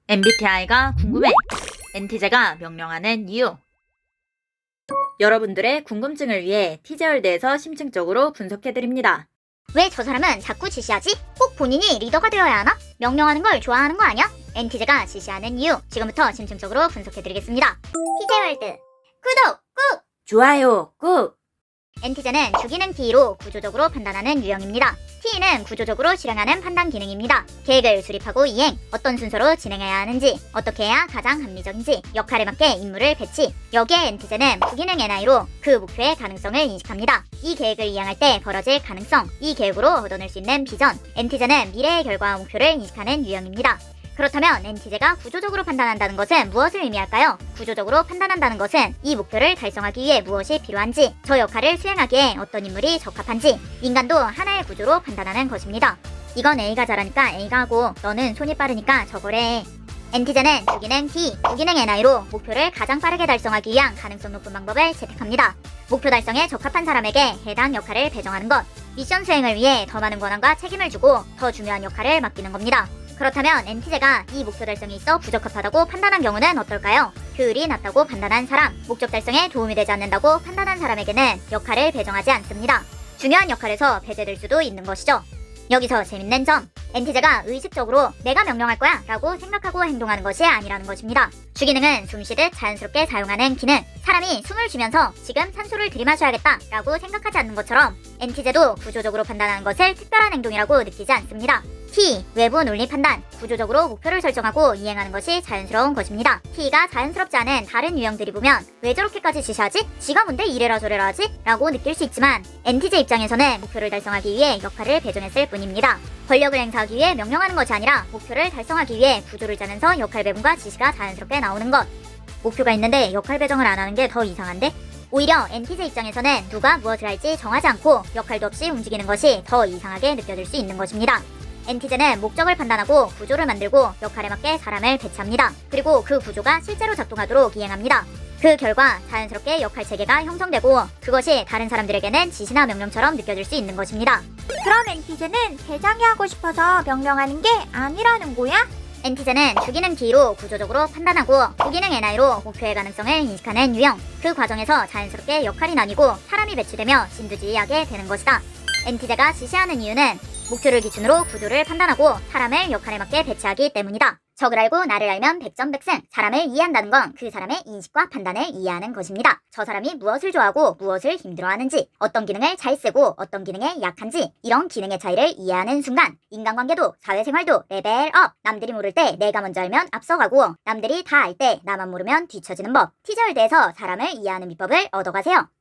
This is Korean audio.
MBTI가 궁금해. NT제가 명령하는 이유. 여러분들의 궁금증을 위해 티제월드에서 심층적으로 분석해드립니다. 왜 저 사람은 자꾸 지시하지? 꼭 본인이 리더가 되어야 하나? 명령하는 걸 좋아하는 거 아니야? NT제가 지시하는 이유, 지금부터 심층적으로 분석해드리겠습니다. 티제월드 구독 꾹! 좋아요, 꾹! NT제는 주기능 T로 구조적으로 판단하는 유형입니다. T는 구조적으로 실행하는 판단 기능입니다. 계획을 수립하고 이행, 어떤 순서로 진행해야 하는지, 어떻게 해야 가장 합리적인지, 역할에 맞게 임무를 배치. 여기에 NT제는 부기능 NI로 그 목표의 가능성을 인식합니다. 이 계획을 이행할 때 벌어질 가능성, 이 계획으로 얻어낼 수 있는 비전. NT제는 미래의 결과와 목표를 인식하는 유형입니다. 그렇다면 NT제가 구조적으로 판단한다는 것은 무엇을 의미할까요? 구조적으로 판단한다는 것은 이 목표를 달성하기 위해 무엇이 필요한지, 저 역할을 수행하기에 어떤 인물이 적합한지, 인간도 하나의 구조로 판단하는 것입니다. 이건 A가 잘하니까 A가 하고 너는 손이 빠르니까 저걸 해. NT제는 주기능 T, 부기능 NI로 목표를 가장 빠르게 달성하기 위한 가능성 높은 방법을 채택합니다. 목표 달성에 적합한 사람에게 해당 역할을 배정하는 것, 미션 수행을 위해 더 많은 권한과 책임을 주고 더 중요한 역할을 맡기는 겁니다. 그렇다면 NT제가 이 목표 달성에 있어 부적합하다고 판단한 경우는 어떨까요? 효율이 낮다고 판단한 사람, 목적 달성에 도움이 되지 않는다고 판단한 사람에게는 역할을 배정하지 않습니다. 중요한 역할에서 배제될 수도 있는 것이죠. 여기서 재밌는 점, NT제가 의식적으로 내가 명령할 거야 라고 생각하고 행동하는 것이 아니라는 것입니다. 주기능은 숨 쉬듯 자연스럽게 사용하는 기능, 사람이 숨을 쉬면서 지금 산소를 들이마셔야겠다 라고 생각하지 않는 것처럼 NT제도 구조적으로 판단하는 것을 특별한 행동이라고 느끼지 않습니다. T, 외부 논리 판단, 구조적으로 목표를 설정하고 이행하는 것이 자연스러운 것입니다. T가 자연스럽지 않은 다른 유형들이 보면 왜 저렇게까지 지시하지? 지가 뭔데 이래라 저래라 하지? 라고 느낄 수 있지만 NT제 입장에서는 목표를 달성하기 위해 역할을 배정했을 뿐입니다. 권력을 행사하기 위해 명령하는 것이 아니라 목표를 달성하기 위해 구조를 짜면서 역할 배분과 지시가 자연스럽게 나오는 것. 목표가 있는데 역할 배정을 안 하는 게 더 이상한데? 오히려 NT제 입장에서는 누가 무엇을 할지 정하지 않고 역할도 없이 움직이는 것이 더 이상하게 느껴질 수 있는 것입니다. NT제는 목적을 판단하고 구조를 만들고 역할에 맞게 사람을 배치합니다. 그리고 그 구조가 실제로 작동하도록 이행합니다. 그 결과 자연스럽게 역할 체계가 형성되고 그것이 다른 사람들에게는 지시나 명령처럼 느껴질 수 있는 것입니다. 그럼 NT제는 대장이 하고 싶어서 명령하는 게 아니라는 거야? NT제는 주기능 T로 구조적으로 판단하고 부기능 NI로 목표의 가능성을 인식하는 유형. 그 과정에서 자연스럽게 역할이 나뉘고 사람이 배치되며 진두지휘하게 되는 것이다. NT제가 지시하는 이유는 목표를 기준으로 구조를 판단하고 사람을 역할에 맞게 배치하기 때문이다. 적을 알고 나를 알면 백전백승. 사람을 이해한다는 건 그 사람의 인식과 판단을 이해하는 것입니다. 저 사람이 무엇을 좋아하고 무엇을 힘들어하는지, 어떤 기능을 잘 쓰고 어떤 기능에 약한지, 이런 기능의 차이를 이해하는 순간 인간관계도 사회생활도 레벨업. 남들이 모를 때 내가 먼저 알면 앞서가고 남들이 다 알 때 나만 모르면 뒤처지는 법. 티저월드에서 사람을 이해하는 비법을 얻어가세요.